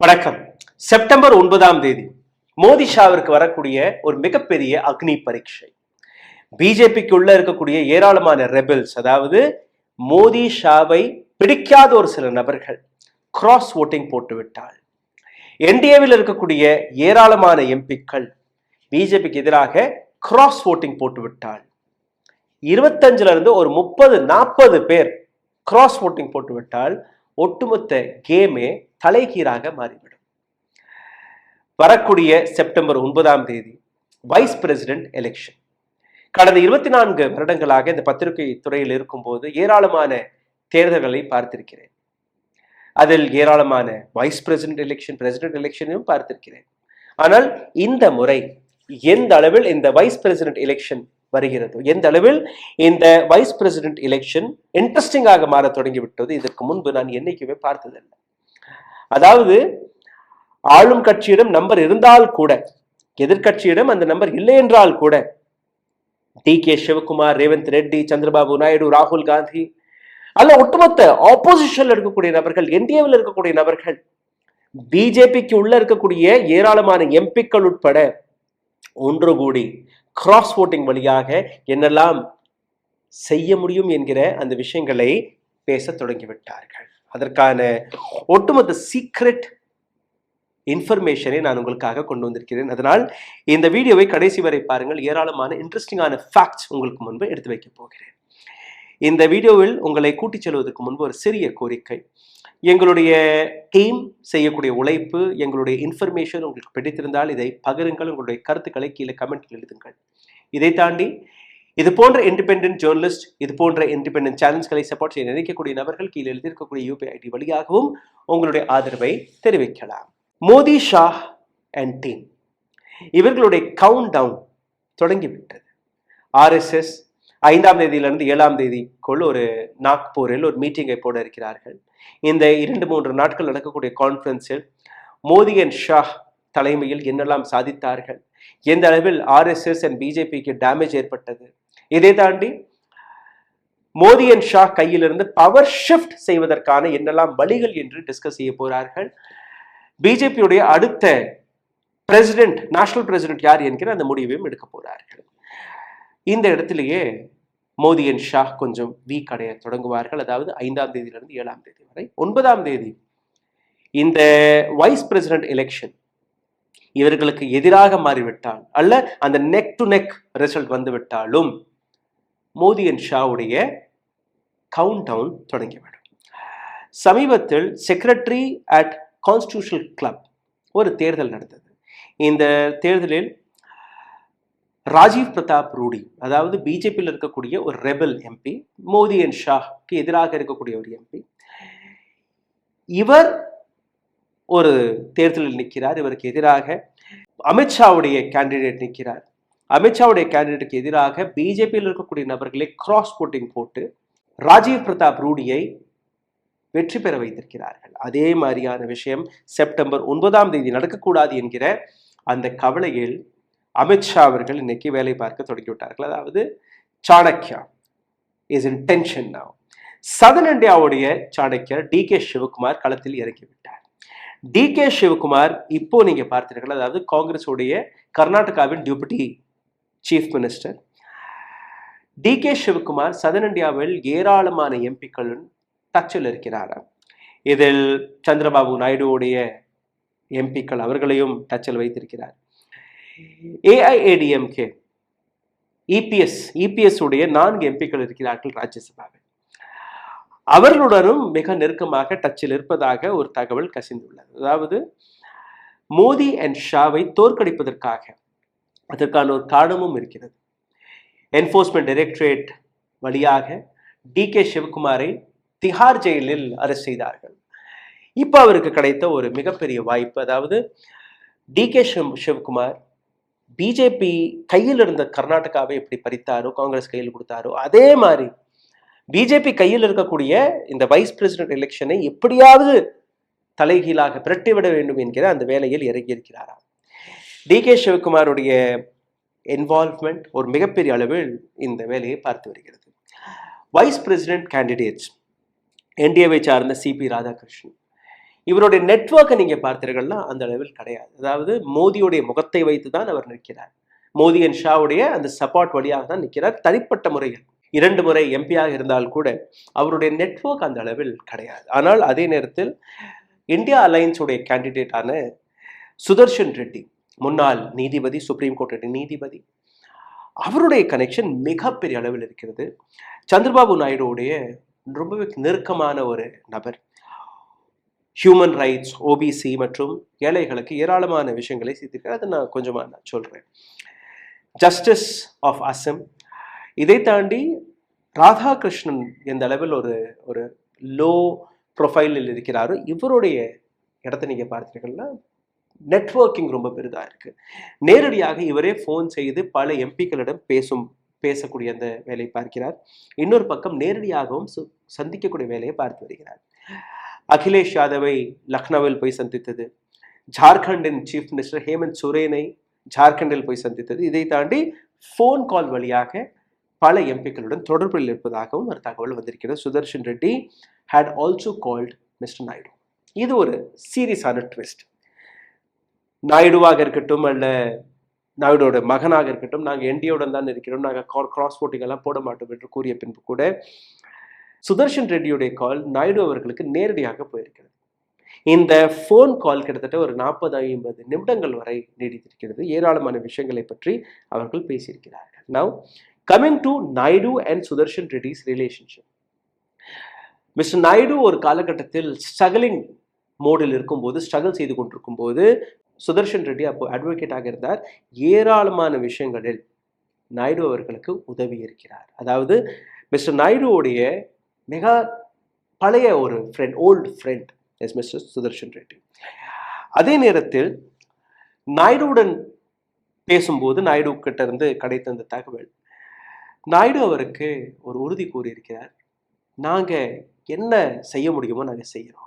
வணக்கம். செப்டம்பர் 9 மோடி ஷாவிற்கு வரக்கூடிய ஒரு மிகப்பெரிய அக்னி பரீட்சை. பிஜேபிக்கு உள்ள இருக்கக்கூடிய ஏராளமான ரெபல்ஸ், அதாவது மோடி ஷாவை பிடிக்காத ஒரு சில நபர்கள் கிராஸ் ஓட்டிங் போட்டுவிட்டால், என்டிஏவில் இருக்கக்கூடிய ஏராளமான எம்பிக்கள் பிஜேபிக்கு எதிராக கிராஸ் ஓட்டிங் போட்டுவிட்டால், 25ல இருந்து ஒரு 30-40 பேர் கிராஸ் ஓட்டிங் போட்டுவிட்டால் ஒட்டுமொத்த கேமே தலைகீழாக மாறிவிடும். வரக்கூடிய செப்டம்பர் 9 வைஸ் பிரசிடென்ட் எலெக்ஷன். கடந்த 24 வருடங்களாக இந்த பத்திரிகை துறையில் இருக்கும்போது ஏராளமான தேர்தல்களை பார்த்திருக்கிறேன். அதில் ஏராளமான வைஸ் பிரசிடென்ட் எலெக்ஷன், பிரசிடென்ட் எலெக்ஷனையும் பார்த்திருக்கிறேன். ஆனால் இந்த முறை எந்த அளவில் இந்த வைஸ் பிரசிடென்ட் எலெக்ஷன் வருகிறது, எந்த அளவில் இந்த வைஸ் பிரசிடென்ட் எலெக்ஷன் இன்ட்ரெஸ்டிங்காக மாற தொடங்கிவிட்டது, இதற்கு முன்பு நான் என்னைக்குமே பார்த்ததில்லை. அதாவது ஆளும் கட்சியிடம் நம்பர் இருந்தால் கூட, எதிர்கட்சியிடம் அந்த நம்பர் இல்லை என்றால் கூட, டி.கே. சிவகுமார், ரேவந்த் ரெட்டி, சந்திரபாபு நாயுடு, ராகுல் காந்தி அல்ல ஒட்டுமொத்த ஆப்போசிஷன்ல இருக்கக்கூடிய நபர்கள், என்டிஏவில் இருக்கக்கூடிய நபர்கள், பிஜேபிக்கு உள்ள இருக்கக்கூடிய ஏராளமான எம்பிக்கள் உட்பட ஒன்று கூடி கிராஸ் ஓட்டிங் வழியாக என்னெல்லாம் செய்ய முடியும் என்கிற அந்த விஷயங்களை பேச தொடங்கிவிட்டார்கள். அதற்கான ஒட்டுமொத்த சீக்ரெட் இன்ஃபர்மேஷனை நான் உங்களுக்காக கொண்டு வந்திருக்கிறேன். அதனால் இந்த வீடியோவை கடைசி வரை பாருங்கள். ஏராளமான இன்ட்ரெஸ்டிங்கான ஃபேக்ட்ஸ் உங்களுக்கு முன்பு எடுத்து வைக்க போகிறேன். இந்த வீடியோவில் உங்களை கூட்டிச் செல்வதற்கு முன்பு ஒரு சிறிய கோரிக்கை. எங்களுடைய டீம் செய்யக்கூடிய உழைப்பு, எங்களுடைய இன்ஃபர்மேஷன் உங்களுக்கு பிடித்திருந்தால் இதை பகிருங்கள். உங்களுடைய கருத்துக்களை கீழே கமெண்ட்ல எழுதுங்கள். இதை தாண்டி இது போன்ற இண்டிபெண்டன்ட் ஜேர்னலிஸ்ட், இது போன்ற இண்டிபெண்டன்ட் சேனல்ஸ்களை சப்போர்ட் செய்ய நினைக்கக்கூடிய நபர்கள் கீழே எழுதியிருக்கக்கூடிய யூபிஐ ஐடி வழியாகவும் உங்களுடைய ஆதரவை தெரிவிக்கலாம். மோடி, ஷா அண்ட் டீம் இவர்களுடைய கவுண்ட் டவுன் தொடங்கிவிட்டது. RSS 5ஆம் தேதியிலிருந்து 7ஆம் தேதிக்குள் ஒரு நாக்பூரில் ஒரு மீட்டிங்கை போட இருக்கிறார்கள். இந்த 2-3 நாட்கள் நடக்கக்கூடிய கான்ஃபரன்ஸில் மோடி அண்ட் ஷா தலைமையில் என்னெல்லாம் சாதித்தார்கள், எந்த அளவில் RSS அண்ட் பிஜேபிக்கு டேமேஜ் ஏற்பட்டது, இதை தாண்டி மோடி அண்ட் ஷா கையிலிருந்து பவர் ஷிஃப்ட் செய்வதற்கான என்னெல்லாம் வழிகள் என்று டிஸ்கஸ் செய்ய போறார்கள். பிஜேபியுடைய அடுத்த பிரசிடென்ட், நேஷனல் பிரசிடென்ட் யார் என்கிற அந்த முடிவையும் எடுக்க போறார்கள். இந்த இடத்திலேயே மோடி அண்ட் ஷா கொஞ்சம் வீக் அடைய தொடங்குவார்கள். அதாவது 5ஆம் தேதியிலிருந்து 7ஆம் தேதி வரை. 9ஆம் தேதி இந்த வைஸ் பிரசிடென்ட் எலெக்ஷன் இவர்களுக்கு எதிராக மாறிவிட்டால், அல்ல அந்த நெக் டு நெக் ரிசல்ட் வந்துவிட்டாலும் மோடி அண்ட் ஷாவுடைய கவுண்ட் டவுன் தொடங்கிவிடும். சமீபத்தில் செக்ரட்டரி அட் கான்ஸ்டிடியூஷனல் கிளப் ஒரு தேர்தல் நடந்தது. இந்த தேர்தலில் ராஜீவ் பிரதாப் ரூடி, அதாவது பிஜேபியில் இருக்கக்கூடிய ஒரு rebel MP, Modi and shock எதிராக இருக்கக்கூடிய ஒரு எம்பி, இவர் ஒரு தேர்தலில் நிற்கிறார். இவருக்கு எதிராக அமித்ஷாவுடைய கேண்டிடேட் நிற்கிறார். அமித்ஷாவுடைய கேண்டிடேட்டுக்கு எதிராக பிஜேபியில் இருக்கக்கூடிய நபர்களை கிராஸ் ஓட்டிங் போட்டு ராஜீவ் பிரதாப் ரூடியை வெற்றி பெற வைத்திருக்கிறார்கள். அதே மாதிரியான விஷயம் செப்டம்பர் 9ஆம் தேதி நடக்கக்கூடாது என்கிற அந்த கவலையில் அமித்ஷா அவர்கள் இன்னைக்கு வேலை பார்க்க தொடங்கிவிட்டார்கள். அதாவது Chanakya is in tension now. Southern இந்தியாவுடைய சாணக்கியர் டி.கே. சிவகுமார் களத்தில் இறங்கிவிட்டார். டி.கே. சிவகுமார் இப்போ நீங்க பார்த்தீர்கள், அதாவது காங்கிரஸுடைய கர்நாடகாவின் deputy chief minister DK. Sivakumar southern இந்தியாவில் ஏராளமான எம்பிக்களுடன் டச்சில் இருக்கிறார். இதில் சந்திரபாபு நாயுடுவுடைய எம்பிக்கள் அவர்களையும் டச்சில் வைத்திருக்கிறார். AIADMK EPS உடைய 4 எம்பிக்கள் இருக்கிறார்கள் ராஜ்யசபாவில். அவர்களுடனும் மிக நெருக்கமாக டச்சில் இருப்பதாக ஒரு தகவல் கசிந்துள்ளது. அதாவது மோடி அண்ட் ஷாவை தோற்கடிப்பதற்காக அதற்கான ஒரு காரணமும் இருக்கிறது. என்ஃபோர்ஸ்மெண்ட் டைரக்டரேட் வழியாக டி.கே. சிவகுமாரை திஹார் ஜெயிலில் அரெஸ்ட் செய்தார்கள். இப்போ அவருக்கு கிடைத்த ஒரு மிகப்பெரிய வாய்ப்பு. அதாவது டி.கே. சிவகுமார் பிஜேபி கையில் இருந்த கர்நாடகாவை எப்படி பறித்தாரோ, காங்கிரஸ் கையில் கொடுத்தாரோ, அதே மாதிரி பிஜேபி கையில் இருக்கக்கூடிய இந்த வைஸ் பிரசிடென்ட் எலெக்ஷனை எப்படியாவது தலைகீழாக பிரட்டிவிட வேண்டும் என்கிற அந்த வேலையில் இறங்கியிருக்கிறாராம். டி.கே. சிவகுமாருடைய இன்வால்வ்மெண்ட் ஒரு மிகப்பெரிய அளவில் இந்த வேலையை பார்த்து வருகிறது. வைஸ் பிரசிடென்ட் கேண்டிடேட்ஸ் என்டிஏவை சார்ந்த சிபி ராதாகிருஷ்ணன், இவருடைய நெட்வொர்க்கை நீங்க பார்த்தீர்கள்னா அந்த அளவில் கிடையாது. அதாவது மோடியுடைய முகத்தை வைத்து தான் அவர் நிற்கிறார். மோடி அண்ட் ஷாவுடைய அந்த சப்போர்ட் வழியாக தான் நிற்கிறார். தனிப்பட்ட முறையில் 2 முறை எம்பியாக இருந்தால் கூட அவருடைய நெட்வொர்க் அந்த அளவில் கிடையாது. ஆனால் அதே நேரத்தில் இந்தியா அலையன்ஸ் உடைய கேண்டிடேட்டான சுதர்ஷன் ரெட்டி, முன்னாள் நீதிபதி, சுப்ரீம் கோர்ட் நீதிபதி, அவருடைய கனெக்ஷன் மிகப்பெரிய அளவில் இருக்கிறது. சந்திரபாபு நாயுடுவுடைய ரொம்பவே நெருக்கமான ஒரு நபர். ஹியூமன் ரைட்ஸ், ஓபிசி மற்றும் ஏழைகளுக்கு ஏராளமான விஷயங்களை செய்திருக்கார். அதை நான் கொஞ்சமாக சொல்றேன். ஜஸ்டிஸ் ஆஃப் அசம், இதை தாண்டி ராதாகிருஷ்ணன் எந்த அளவில் ஒரு ஒரு லோ ப்ரொஃபைலில் இருக்கிறாரோ இவருடைய இடத்தை நீங்க பார்த்தீங்கன்னா நெட்வொர்க்கிங் ரொம்ப பெரிதா இருக்கு. நேரடியாக இவரே ஃபோன் செய்து பல எம்பிக்களிடம் பேசக்கூடிய அந்த வேலையை பார்க்கிறார். இன்னொரு பக்கம் நேரடியாகவும் சந்திக்கக்கூடிய வேலையை பார்த்து வருகிறார். அகிலேஷ் யாதவை லக்னோவில் போய் சந்தித்தது, ஜார்க்கண்டின் சீஃப் மினிஸ்டர் ஹேமந்த் சோரேனை ஜார்க்கண்டில் போய் சந்தித்தது, இதை தாண்டி ஃபோன் கால் வழியாக பல எம்பிக்களுடன் தொடர்பில் இருப்பதாகவும் ஒரு தகவல் வந்திருக்கிறது. Sudarshan Reddy had also called mister Naidu. இது ஒரு சீரியஸான ட்விஸ்ட். நாயுடுவாக இருக்கட்டும் அல்ல நாயுடோட மகனாக இருக்கட்டும், நாங்கள் என்டிஏவுடன் தான் இருக்கிறோம், நாங்கள் கிராஸ் ஓட்டிங் எல்லாம் போட மாட்டோம் என்று கூறிய பின்பு கூட சுதர்ஷன் ரெட்டியுடைய கால் நாயுடு அவர்களுக்கு நேரடியாக போயிருக்கிறது. இந்த ஃபோன் கால் கிட்டத்தட்ட ஒரு 40-50 நிமிடங்கள் வரை நீடித்திருக்கிறது. ஏராளமான விஷயங்களை பற்றி அவர்கள் பேசியிருக்கிறார்கள். Now coming to Naidu and Sudarshan Reddy's relationship. Mister Naidu ஒரு காலகட்டத்தில் ஸ்ட்ரகிளிங் மோடில் இருக்கும்போது, ஸ்ட்ரகிள் செய்து கொண்டிருக்கும் போது சுதர்ஷன் ரெட்டி அப்போ அட்வொகேட்டாக இருந்தார். ஏராளமான விஷயங்களில் நாயுடு அவர்களுக்கு உதவி இருக்கிறார். அதாவது மிஸ்டர் நாயுடுவுடைய மிக பழைய ஒரு friend, old friend is mister Sudarshan Reddy. அதே நேரத்தில் நாயுடுவுடன் பேசும்போது நாயுடு கிட்ட இருந்து கிடைத்த அந்த தகவல், நாயுடு அவருக்கு ஒரு உறுதி கூறியிருக்கிறார், நாங்கள் என்ன செய்ய முடியுமோ நாங்கள் செய்கிறோம்.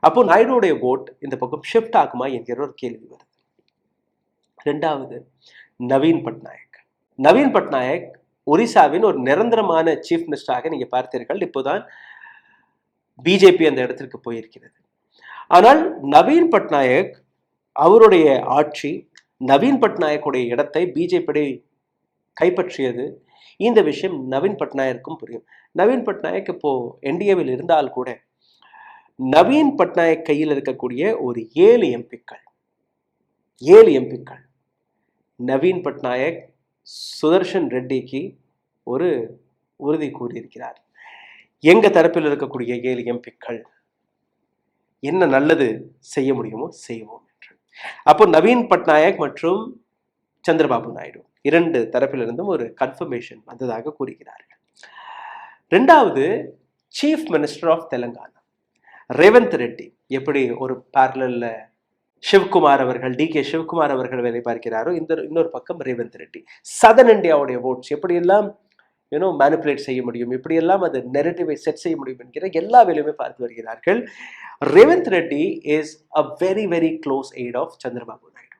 அப்போ நாயுடுடைய ஓட் இந்த பக்கம் ஷிஃப்ட் ஆகுமா என்கிற ஒரு கேள்வி வருது. ரெண்டாவது நவீன் பட்நாயக். நவீன் பட்நாயக் ஒரிசாவின் ஒரு நிரந்தரமான சீஃப் மினிஸ்டராக நீங்க பார்த்தீர்கள். இப்போதான் பிஜேபி அந்த இடத்திற்கு போயிருக்கிறது. ஆனால் நவீன் பட்நாயக் அவருடைய ஆட்சி, நவீன் பட்நாயக்குடைய இடத்தை பிஜேபி கைப்பற்றியது. இந்த விஷயம் நவீன் பட்நாயக்கும் புரியும். நவீன் பட்நாயக் இப்போ என்டிஏவில் இருந்தால் கூட நவீன் பட்நாயக் கையில் இருக்கக்கூடிய ஒரு 7 எம்பிக்கள் நவீன் பட்நாயக் சுதர்ஷன் ரெட்டிக்கு ஒரு உறுதி கூறியிருக்கிறார். எங்க தரப்பில் இருக்கக்கூடிய 7 எம்பிக்கள் என்ன நல்லது செய்ய முடியுமோ செய்வோம் என்று. அப்போ நவீன் பட்நாயக் மற்றும் சந்திரபாபு நாயுடு 2 தரப்பிலிருந்தும் ஒரு கன்ஃபர்மேஷன் வந்ததாக கூறுகிறார்கள். ரெண்டாவது chief minister of Telangana Revanth Reddy. எப்படி ஒரு பேரலல்ல சிவகுமார் அவர்கள், டிகே சிவகுமார் அவர்கள் வேலை பார்க்கிறாரோ, இன்னொரு பக்கம் ரேவந்த் ரெட்டி. சதர்ன் இந்தியாவுடைய ஓட்ஸ் எப்படியெல்லாம் மேனிப்புலேட் செய்ய முடியும், எப்படியெல்லாம் அது நெரேட்டிவை செட் செய்ய முடியும் என்கிற எல்லா வேலையுமே பார்த்து வருகிறார்கள். Revanth Reddy is a very very close aide of Chandrababu Naidu.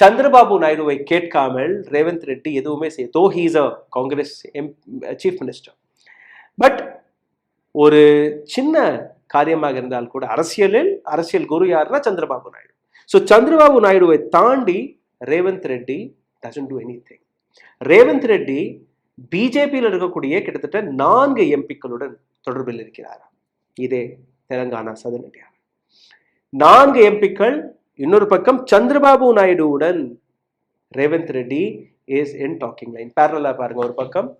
Chandrababu நாயுடுவை கேட்காமல் ரேவந்த் ரெட்டி எதுவுமே செய்ய, though he is a Congress chief minister, but ஒரு சின்ன காரியமாக இருந்தால் கூட அரசியல் குரு யாருன்னா சந்திரபாபு நாயுடு. ஸோ சந்திரபாபு நாயுடுவை தாண்டி Revanth Reddy doesn't do anything. Revanth Reddy பிஜேபியில் இருக்கக்கூடிய கிட்டத்தட்ட 4 எம்பிக்களுடன் தொடர்பில் இருக்கிறார். இதே தெலுங்கானா சதர்ன் இந்தியா 4 எம்பிக்கள். இன்னொரு பக்கம் சந்திரபாபு நாயுடுவுடன் Revanth Reddy is in talking line. பேரலா பாருங்க, ஒரு பக்கம்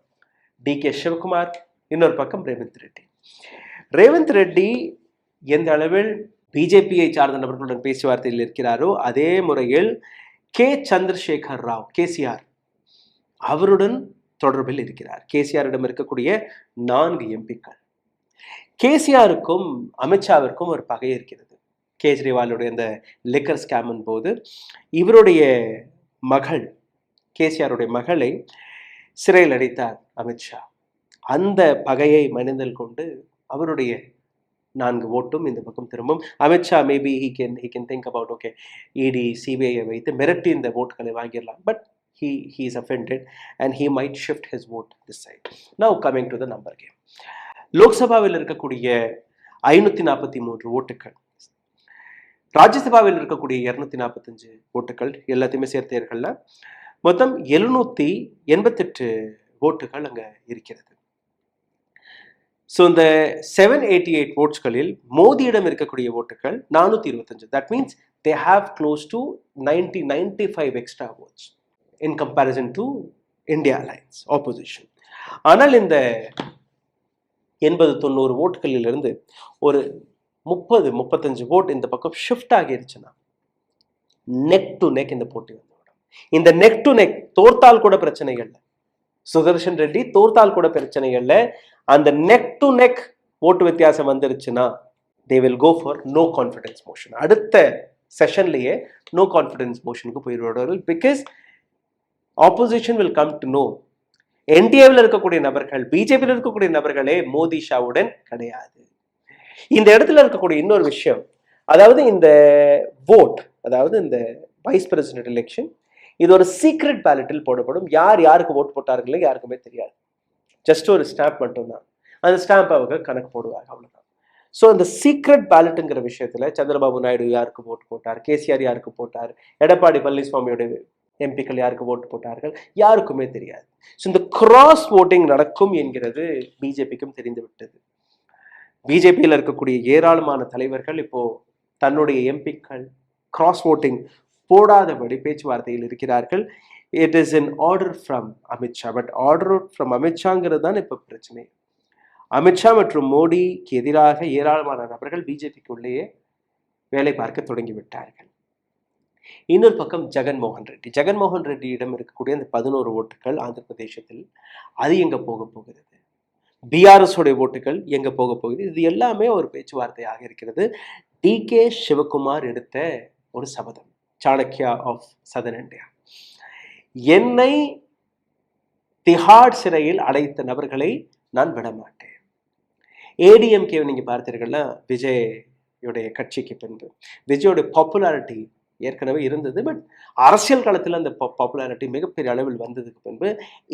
டிகே சிவகுமார், இன்னொரு பக்கம் ரேவந்த் ரெட்டி. ரேவந்த் ரெட்டி எந்த அளவில் பிஜேபியை சார்ந்த நபர்களுடன் பேச்சுவார்த்தையில் இருக்கிறாரோ அதே முறையில் சந்திரசேகர் ராவ் கேசிஆர் அவருடன் தொடர்பில் இருக்கிறார். கேசிஆரிடம் இருக்கக்கூடிய 4 எம்பிக்கள். கேசிஆருக்கும் அமித்ஷாவிற்கும் ஒரு பகை இருக்கிறது. கேஜ்ரிவாலுடைய அந்த லிக்கர் ஸ்கேமின் போது இவருடைய மகள், கேசிஆருடைய மகளை சிறையில் அடைத்தார் அமித்ஷா. அந்த பகையை மனதில் கொண்டு அவருடைய 4 ஓட்டும் இந்த பக்கம் திரும்பும். Amit Shah maybe he can think about okay, ED CBI வைத்து மிரட்டி இந்த ஓட்டுகளை வாங்கிடலாம். But he is offended and he might shift his vote this side. Now coming to the number game. லோக்சபாவில் இருக்கக்கூடிய 543 ஓட்டுகள் ராஜ்யசபாவில் இருக்கக்கூடிய 245 ஓட்டுகள் எல்லாத்தையுமே சேர்த்தீர்கள்ல மொத்தம் 788 ஓட்டுகள் அங்க இருக்கிறது. ஸோ இந்த 788 ஓட்ஸ்களில் மோடியிடம் இருக்கக்கூடிய ஓட்டுகள் 425. That means they have close to 95 extra oats in comparison to India alliance opposition. ஆனால் இந்த 80-90 ஓட்டுகளிலிருந்து ஒரு 30-35 ஓட் இந்த பக்கம் ஷிஃப்ட் ஆகிருச்சுன்னா நெக் டு நெக் இந்த போட்டி வந்துவிடும். இந்த நெக் டு நெக் தோர்த்தால் கூட பிரச்சனைகள்ல, சுதர்ஷன் ரெட்டி தோர்த்தால் கூட பிரச்சனைகள்ல, அந்த நெக் டு நெக் ஓட்டு வித்தியாசம் வந்துருச்சுன்னா they will go for no confidence motion. அடுத்த செஷன்லயே நோ கான்ஃபிடன்ஸ் மோஷனுக்கு போயிடுவார்கள். Because opposition will come to no என்டிஏவில் இருக்கக்கூடிய நபர்கள், பிஜேபியில் இருக்கக்கூடிய நபர்களே மோடி ஷாவுடன் கிடையாது. இந்த இடத்துல இருக்கக்கூடிய இன்னொரு விஷயம், அதாவது இந்த ஓட், அதாவது இந்த வைஸ் பிரசிடென்ட் எலெக்ஷன், இது ஒரு சீக்ரெட் பேலட்டில் போடப்படும். யார் யாருக்கு ஓட் போட்டார்களோ யாருக்குமே தெரியாது. ஜஸ்ட் ஒரு ஸ்டாம்ப் மட்டும்தான். அந்த ஸ்டாம்ப் அவங்க கணக்கு போடுவாங்க, அவ்வளவுதான். ஸோ அந்த சீக்ரெட் பேலட்டுங்கிற விஷயத்துல சந்திரபாபு நாயுடு யாருக்கு ஓட்டு போட்டார், கேசிஆர் யாருக்கு போட்டார், எடப்பாடி பழனிசாமியோட எம்பிக்கள் யாருக்கு ஓட்டு போட்டார்கள் யாருக்குமே தெரியாது. ஸோ இந்த கிராஸ் ஓட்டிங் நடக்கும் என்கிறது பிஜேபிக்கும் தெரிந்து விட்டது. பிஜேபியில் இருக்கக்கூடிய ஏராளமான தலைவர்கள் இப்போ தன்னுடைய எம்பிக்கள் கிராஸ் ஓட்டிங் போடாதபடி பேச்சுவார்த்தையில் இருக்கிறார்கள். It is in order from Amit Shah. But order from அமித்ஷாங்கிறது தான் இப்போ பிரச்சனை. அமித்ஷா மற்றும் மோடிக்கு எதிராக ஏராளமான நபர்கள் பிஜேபிக்கு உள்ளேயே வேலை பார்க்க தொடங்கிவிட்டார்கள். இன்னொரு பக்கம் ஜெகன்மோகன் ரெட்டி. ஜெகன்மோகன் ரெட்டியிடம் இருக்கக்கூடிய அந்த 11 ஓட்டுகள் ஆந்திர பிரதேசத்தில், அது எங்க போக போகிறது? பிஆர்எஸ் உடைய ஓட்டுகள் எங்க போக போகுது? இது எல்லாமே ஒரு பேச்சுவார்த்தையாக இருக்கிறது. டிகே சிவகுமார் எடுத்த ஒரு சபதம், சாணக்கியா ஆஃப் சதர்ன் இந்தியா. என்னை திஹாட் சிறையில் அடைத்த நபர்களை நான் விடமாட்டேன். ஏடிஎம்கே நீங்க பார்த்தீர்கள்னா, விஜயோடைய கட்சிக்கு பின்பு விஜயோட பாப்புலாரிட்டி ஏற்கனவே இருந்தது. பட் அரசியல் களத்தில் அந்த பாப்புலாரிட்டி மிகப்பெரிய அளவில் வந்ததுக்கு பின்பு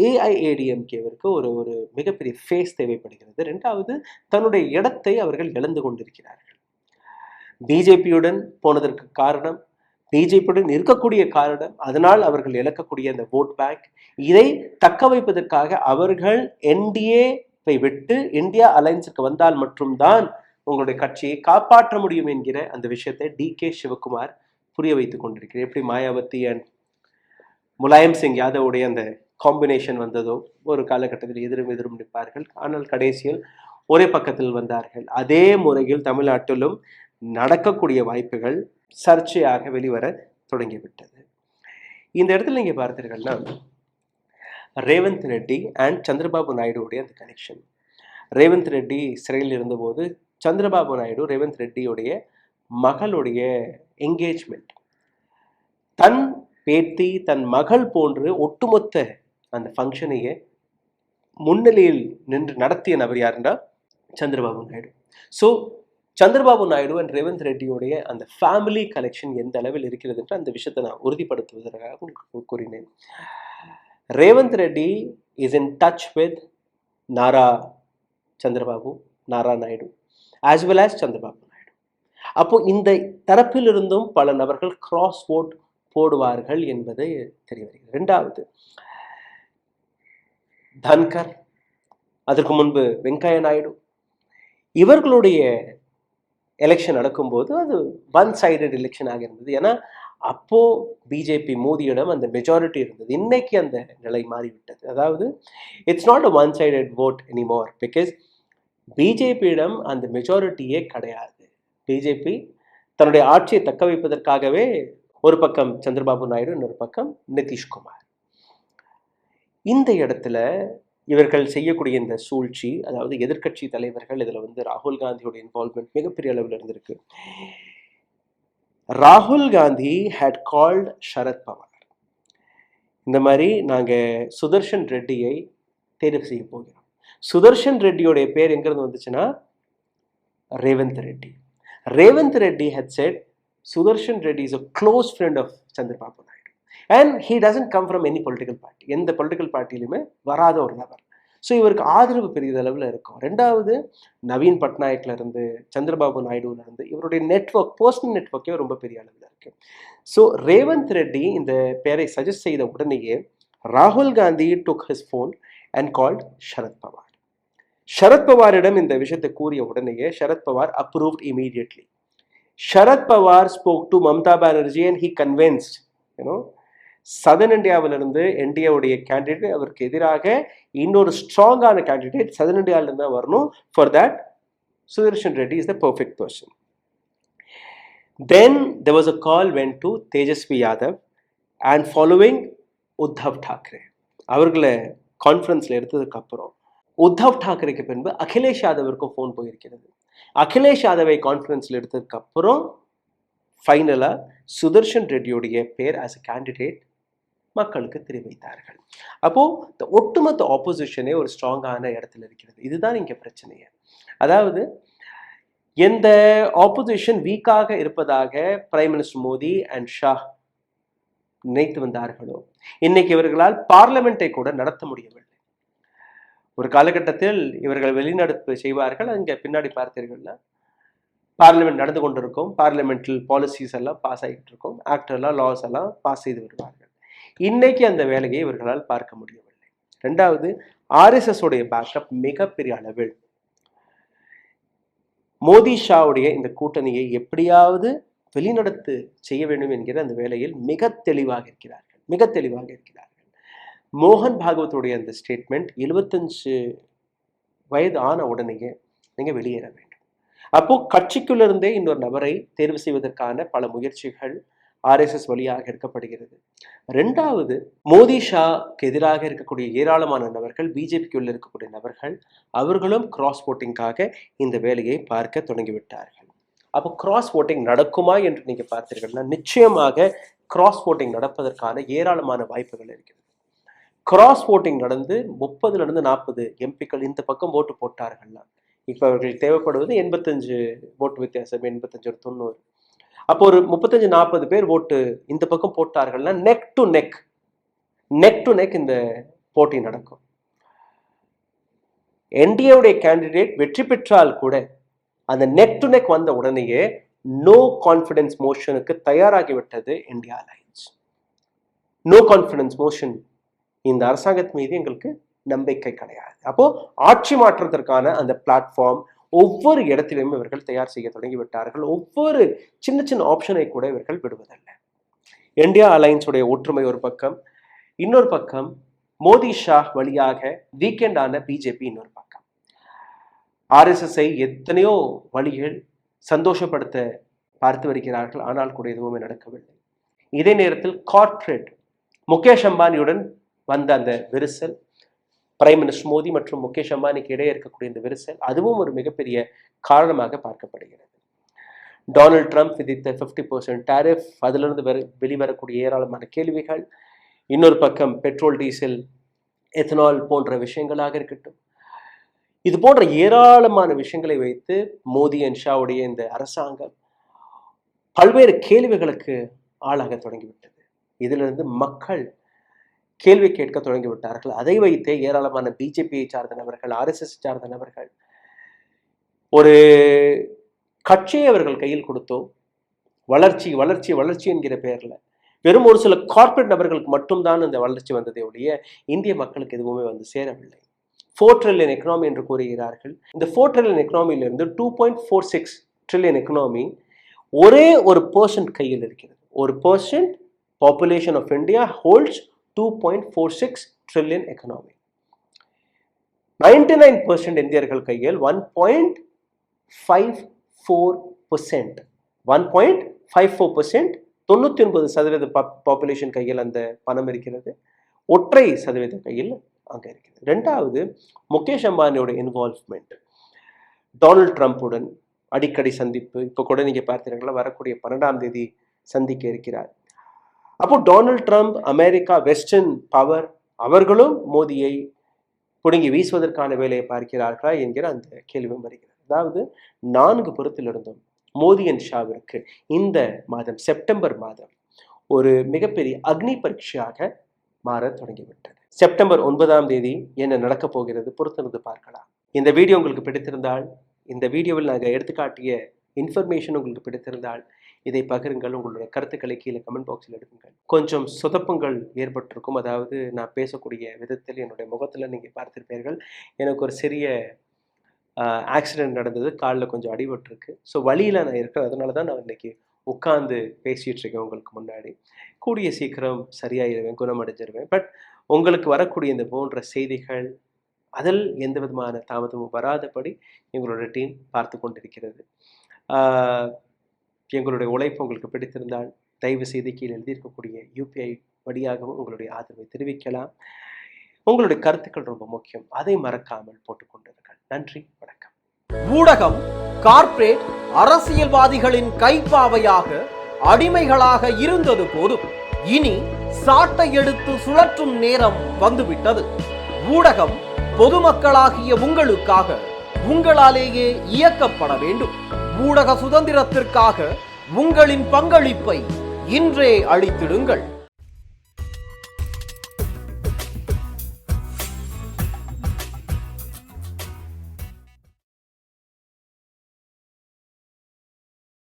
ஏஐஏடிஎம்கேவிற்கு ஒரு ஒரு மிகப்பெரிய ஃபேஸ் தேவைப்படுகிறது. ரெண்டாவது, தன்னுடைய இடத்தை அவர்கள் இழந்து கொண்டிருக்கிறார்கள். பிஜேபியுடன் போனதற்கு காரணம், பிஜேபியுடன் இருக்கக்கூடிய காரணம், அதனால் அவர்கள் இழக்கக்கூடிய அந்த ஓட் பேங்க், இதை தக்க வைப்பதற்காக அவர்கள் என்டிஏவை விட்டு இந்தியா அலையன்ஸுக்கு வந்தால் மட்டும்தான் உங்களுடைய கட்சியை காப்பாற்ற முடியும் என்கிற அந்த விஷயத்தை டிகே சிவகுமார் புரிய வைத்துக் கொண்டிருக்கிறேன். எப்படி மாயாவதி அண்ட் முலாயம் சிங் யாதவுடைய அந்த காம்பினேஷன் வந்ததோ, ஒரு காலகட்டத்தில் எதிரும் எதிரும் நிற்பார்கள், ஆனால் கடைசியில் ஒரே பக்கத்தில் வந்தார்கள். அதே முறையில் தமிழ்நாட்டிலும் நடக்கக்கூடிய வாய்ப்புகள் சர்ச்சையாக வெளிவர தொடங்கிவிட்டது. இந்த இடத்துல நீங்க பார்த்தீர்கள்னா, ரேவந்த் ரெட்டி அண்ட் சந்திரபாபு நாயுடுடைய அந்த கனெக்ஷன். ரேவந்த் ரெட்டி சிறையில் இருந்தபோது சந்திரபாபு நாயுடு ரேவந்த் ரெட்டியுடைய மகளுடைய என்கேஜ்மெண்ட், தன் பேத்தி தன் மகள் போன்று ஒட்டுமொத்த அந்த ஃபங்க்ஷனையே முன்னிலையில் நின்று நடத்திய நபர் யாருன்னா சந்திரபாபு நாயுடு. ஸோ சந்திரபாபு நாயுடு அண்ட் ரேவந்த் ரெட்டியுடைய அந்த ஃபேமிலி கனெக்ஷன் எந்த அளவில் இருக்கிறது என்று அந்த விஷயத்தை நான் உறுதிப்படுத்துவதற்காக உங்களுக்கு கூறினேன். Revanth Reddy is in touch with Nara Chandrababu, Nara Naidu as well as Chandrababu. அப்போ இந்த தரப்பில் இருந்தும் பல நபர்கள் கிராஸ் ஓட் போடுவார்கள் என்பது தெரிய வருகிறது. இரண்டாவது, தன்கர், அதற்கு முன்பு வெங்கையா நாயுடு, இவர்களுடைய எலெக்ஷன் நடக்கும்போது அது ஒன் சைடட் எலெக்ஷன் ஆக இருந்தது. ஏன்னா அப்போ பிஜேபி மோடியிடம் அந்த மெஜாரிட்டி இருந்தது. இன்னைக்கு அந்த நிலை மாறிவிட்டது. அதாவது it's not a one sided vote anymore because பிஜேபியிடம் அந்த மெஜாரிட்டியே கிடையாது. பிஜேபி தன்னுடைய ஆட்சியை தக்க வைப்பதற்காகவே ஒரு பக்கம் சந்திரபாபு நாயுடு, இன்னொரு பக்கம் நிதிஷ்குமார். இந்த இடத்துல இவர்கள் செய்யக்கூடிய இந்த சூழ்ச்சி, அதாவது எதிர்கட்சி தலைவர்கள், இதுல ராகுல் காந்தியோட இன்வால்வ்மெண்ட் மிகப்பெரிய அளவில் இருந்திருக்கு. ராகுல் காந்தி had called சரத் பவார், இந்த மாதிரி நாங்க சுதர்ஷன் ரெட்டியை தேர்வு செய்ய போகிறோம். சுதர்ஷன் ரெட்டியோடைய பேர் எங்கிருந்து வந்துச்சுன்னா Revanth Reddy. Revant Reddy had said Sudarshan Reddy is a close friend of Chandrababu Naidu and he doesn't come from any political party. எந்த பொலிட்டிக்கல் பார்ட்டியிலுமே வராத ஒரு நபர். ஸோ இவருக்கு ஆதரவு பெரியதளவில் இருக்கும். ரெண்டாவது நவீன் பட்நாயக்ல இருந்து சந்திரபாபு நாயுடுல இருந்து இவருடைய நெட்வொர்க், பர்சனல் நெட்வொர்க்கே ரொம்ப பெரிய அளவில் இருக்கு. ஸோ ரேவந்த் ரெட்டி இந்த பேரை சஜஸ்ட் செய்த உடனேயே ராகுல் Gandhi took his phone and called Sharad Pawar. சரத்பவாரிடம் இந்த விஷயத்தை கூறிய உடனேயே Sharad Pawar approved immediately. Sharad Pawar spoke to Mamata Banerjee and he convinced southern இந்தியாவிலிருந்து என்டிஏவுடைய கேண்டிடேட் அவருக்கு எதிராக இன்னொரு ஸ்ட்ராங்கான கேண்டிடேட் சதர்ன் இந்தியாவிலிருந்து தான் வரணும். For that Sudarshan Reddy is the perfect person. Then there was a call went to Tejashwi Yadav and following Uddhav Thackeray. அவர்களை கான்ஃபரன்ஸில் எடுத்ததுக்கு அப்புறம் உத்தவ் டாக்கரேக்கு பின்பு அகிலேஷ் யாதவிற்கும் ஃபோன் போயிருக்கிறது. அகிலேஷ் யாதவை கான்ஃபரன்ஸில் எடுத்ததுக்கு அப்புறம் ஃபைனலாக சுதர்ஷன் ரெட்டியுடைய பேர் ஆஸ் அ கேண்டிடேட் மக்களுக்கு தெரிவித்தார்கள். அப்போ இந்த ஒட்டுமொத்த ஆப்போசிஷனே ஒரு ஸ்ட்ராங்கான இடத்துல இருக்கிறது. இதுதான் இங்கே பிரச்சனையே. அதாவது எந்த ஆப்போசிஷன் வீக்காக இருப்பதாக prime minister Modi and Shah நினைத்து வந்தார்களோ, இன்னைக்கு இவர்களால் பார்லிமெண்ட்டை கூட நடத்த முடியவில்லை. ஒரு காலகட்டத்தில் இவர்கள் வெளிநடப்பு செய்வார்கள். அங்கே பின்னாடி பார்த்தீர்கள்னா பார்லிமெண்ட் நடந்து கொண்டிருக்கும், பார்லிமெண்டில் பாலிசிஸ் எல்லாம் பாஸ் ஆகிட்டு இருக்கும், ஆக்ட் எல்லாம் லாஸ் எல்லாம் பாஸ் செய்து வருவார்கள். இன்னைக்கு அந்த வேலையை இவர்களால் பார்க்க முடியவில்லை. ரெண்டாவது, ஆர்எஸ்எஸ் உடைய பேக்கப் மிகப்பெரிய அளவில் மோடி ஷாவுடைய இந்த கூட்டணியை எப்படியாவது வெளிநடத்து செய்ய வேண்டும் என்கிற அந்த வேலையில் மிக தெளிவாக இருக்கிறார்கள். மோகன் பாகவத்துடைய அந்த ஸ்டேட்மெண்ட் 75 வயது ஆன உடனேயே நீங்க வெளியேற வேண்டும். அப்போ கட்சிக்குள்ளிருந்தே இன்னொரு நபரை தேர்வு செய்வதற்கான பல முயற்சிகள் ஆர்எஸ்எஸ் வழியாக எடுக்கப்படுகிறது. ரெண்டாவது, மோடி ஷாக்கு எதிராக இருக்கக்கூடிய ஏராளமான நபர்கள், பிஜேபிக்குள்ள இருக்கக்கூடிய நபர்கள், அவர்களும் கிராஸ் ஓட்டிங்காக இந்த வேலையை பார்க்க தொடங்கிவிட்டார்கள். அப்போ கிராஸ் ஓட்டிங் நடக்குமா என்று நீங்க பார்த்தீர்கள்னா நிச்சயமாக கிராஸ் ஓட்டிங் நடப்பதற்கான ஏராளமான வாய்ப்புகள் இருக்கிறது. கிராஸ் ஓட்டிங் நடந்து 30 to 40 எம்பிக்கள் இந்த பக்கம் ஓட்டு போட்டார்கள்னா இப்ப அவர்களுக்கு தேவைப்படுவது 85 ஓட்டு வித்தியாசம், 85 or 90. அப்போ ஒரு 35-40 பேர் ஓட்டு இந்த பக்கம் போட்டார்கள்னா நெக் டு நெக் இந்த போட்டி நடக்கும். என்டிஏவுடைய கேண்டிடேட் வெற்றி பெற்றால் கூட அந்த நெக் டு நெக் வந்த உடனேயே நோ கான்ஃபிடன்ஸ் மோஷனுக்கு தயாராகிவிட்டது India alliance. No confidence motion, இந்த அரசாங்கத்தின் மீது எங்களுக்கு நம்பிக்கை கிடையாது. அப்போ ஆட்சி மாற்றத்திற்கான அந்த பிளாட்ஃபார்ம் ஒவ்வொரு இடத்திலும் இவர்கள் தயார் செய்ய தொடங்கிவிட்டார்கள். ஒவ்வொரு சின்ன ஆப்ஷனை கூட இவர்கள் விடுவதில்லை. இந்தியா அலையன்ஸுடைய ஒற்றுமை ஒரு பக்கம், இன்னொரு பக்கம் மோடி ஷா வழியாக வீக்கெண்ட் ஆன பிஜேபி இன்னொரு பக்கம். ஆர்எஸ்எஸ்ஐ எத்தனையோ வழிகள் சந்தோஷப்படுத்த பார்த்து வருகிறார்கள், ஆனால் கூட எதுவுமே நடக்கவில்லை. இதே நேரத்தில் கார்ப்பரேட் முகேஷ் அம்பானியுடன் வந்த அந்த விரிசல், பிரைம் மினிஸ்டர் மோடி மற்றும் முகேஷ் அம்பானிக்கு இடையே இருக்கக்கூடிய இந்த விரிசல், அதுவும் ஒரு மிகப்பெரிய காரணமாக பார்க்கப்படுகிறது. டொனால்ட் ட்ரம்ப் விதித்த 50% டாரிஃப், அதிலிருந்து வெளிவரக்கூடிய ஏராளமான கேள்விகள், இன்னொரு பக்கம் பெட்ரோல், டீசல், எத்தனால் போன்ற விஷயங்களாக இருக்கட்டும், இது போன்ற ஏராளமான விஷயங்களை வைத்து மோடி அண்ட் ஷாவுடைய இந்த அரசாங்கம் பல்வேறு கேள்விகளுக்கு ஆளாக தொடங்கிவிட்டது. இதிலிருந்து மக்கள் கேள்வி கேட்க தொடங்கிவிட்டார்கள். அதை வைத்தே ஏராளமான பிஜேபியை சார்ந்த நபர்கள், ஆர்எஸ்எஸ் சார்ந்த நபர்கள் ஒரு கட்சியை அவர்கள் கையில் கொடுத்தோ வளர்ச்சி வளர்ச்சி வளர்ச்சி என்கிற பெயர்ல வெறும் ஒரு சில கார்ப்பரேட் நபர்களுக்கு மட்டும்தான் இந்த வளர்ச்சி வந்ததை ஒழிய இந்திய மக்களுக்கு எதுவுமே வந்து சேரவில்லை. 4 trillion எக்கனாமி என்று கூறுகிறார்கள். இந்த 4 trillion எக்கனாமியிலிருந்து 2.46 trillion எக்கனாமி ஒரே ஒரு பர்சன்ட் கையில் இருக்கிறது. ஒரு percent population of India holds 2.46 trillion economy. 99% இந்தியர்கள் கையில் 1.54%, 99% பாப்புலேஷன் கையில் அந்த பணம் இருக்கிறது. ஒற்றை சதவீத கையில் அங்கே இருக்கிறது. ரெண்டாவது, முகேஷ் அம்பானியோட இன்வால்வ்மெண்ட், டொனால்ட் ட்ரம்ப்புடன் அடிக்கடி சந்திப்பு. இப்போ கூட நீங்க பார்த்தீர்களா, வரக்கூடிய 12ஆம் தேதி சந்திக்க இருக்கிறார். அப்போ Donald Trump, America, western power, அவர்களும் மோடியை பிடுங்கி வீசுவதற்கான வேலையை பார்க்கிறார்களா என்கிற அந்த கேள்வியும் வருகிறது. அதாவது 4 புறத்திலிருந்தும் மோடி அண்ட் ஷாவிற்கு இந்த மாதம், செப்டம்பர் மாதம், ஒரு மிகப்பெரிய அக்னி பரீட்சையாக மாற தொடங்கிவிட்டது. செப்டம்பர் 9ஆம் தேதி என்ன நடக்கப் போகிறது பொறுத்திருந்து பார்க்கலாம். இந்த வீடியோ உங்களுக்கு பிடித்திருந்தால், இந்த வீடியோவில் நாங்கள் எடுத்துக்காட்டிய இன்ஃபர்மேஷன் உங்களுக்கு பிடித்திருந்தால் இதை பகிருங்கள். உங்களுடைய கருத்துக்களை கீழே கமெண்ட் பாக்ஸில் எடுக்குங்கள். கொஞ்சம் சொதப்புங்கள் ஏற்பட்டிருக்கும். அதாவது நான் பேசக்கூடிய விதத்தில் என்னுடைய முகத்தில் நீங்கள் பார்த்திருப்பீர்கள். எனக்கு ஒரு சிறிய ஆக்சிடென்ட் நடந்தது. காலில் கொஞ்சம் அடிபட்டிருக்கு. ஸோ வழியில் நான் இருக்கிறேன். அதனால தான் நான் இன்னைக்கு உட்காந்து பேசிகிட்டு இருக்கேன் உங்களுக்கு முன்னாடி. கூடிய சீக்கிரம் சரியாயிருவேன், குணமடைஞ்சிருவேன். பட் உங்களுக்கு வரக்கூடிய இந்த போன்ற செய்திகள் அதில் எந்த விதமான தாமதமும் வராதபடி எங்களோட டீம் பார்த்து கொண்டிருக்கிறது. எங்களுடைய உழைப்பு உங்களுக்கு பிடித்திருந்தால் தயவு செய்து கீழே எழுதியிருக்கக்கூடிய UPI வழியாகவும் உங்களுடைய ஆதரவை தெரிவிக்கலாம். உங்களுடைய கருத்துக்கள் ரொம்ப முக்கியம். அதை மறக்காமல் போட்டுக்கொண்டிருங்கள். நன்றி, வணக்கம். ஊடகம் கார்ப்பரேட் அரசியல்வாதிகளின் கைப்பாவையாக அடிமைகளாக இருந்தது போதும். இனி சாட்டை எடுத்து சுழற்றும் நேரம் வந்துவிட்டது. ஊடகம் பொதுமக்களாகிய உங்களுக்காக உங்களாலேயே இயக்கப்பட வேண்டும். ஊடக சுதந்திரத்திற்காக உங்களின் பங்களிப்பை இன்றே அளித்திடுங்கள்.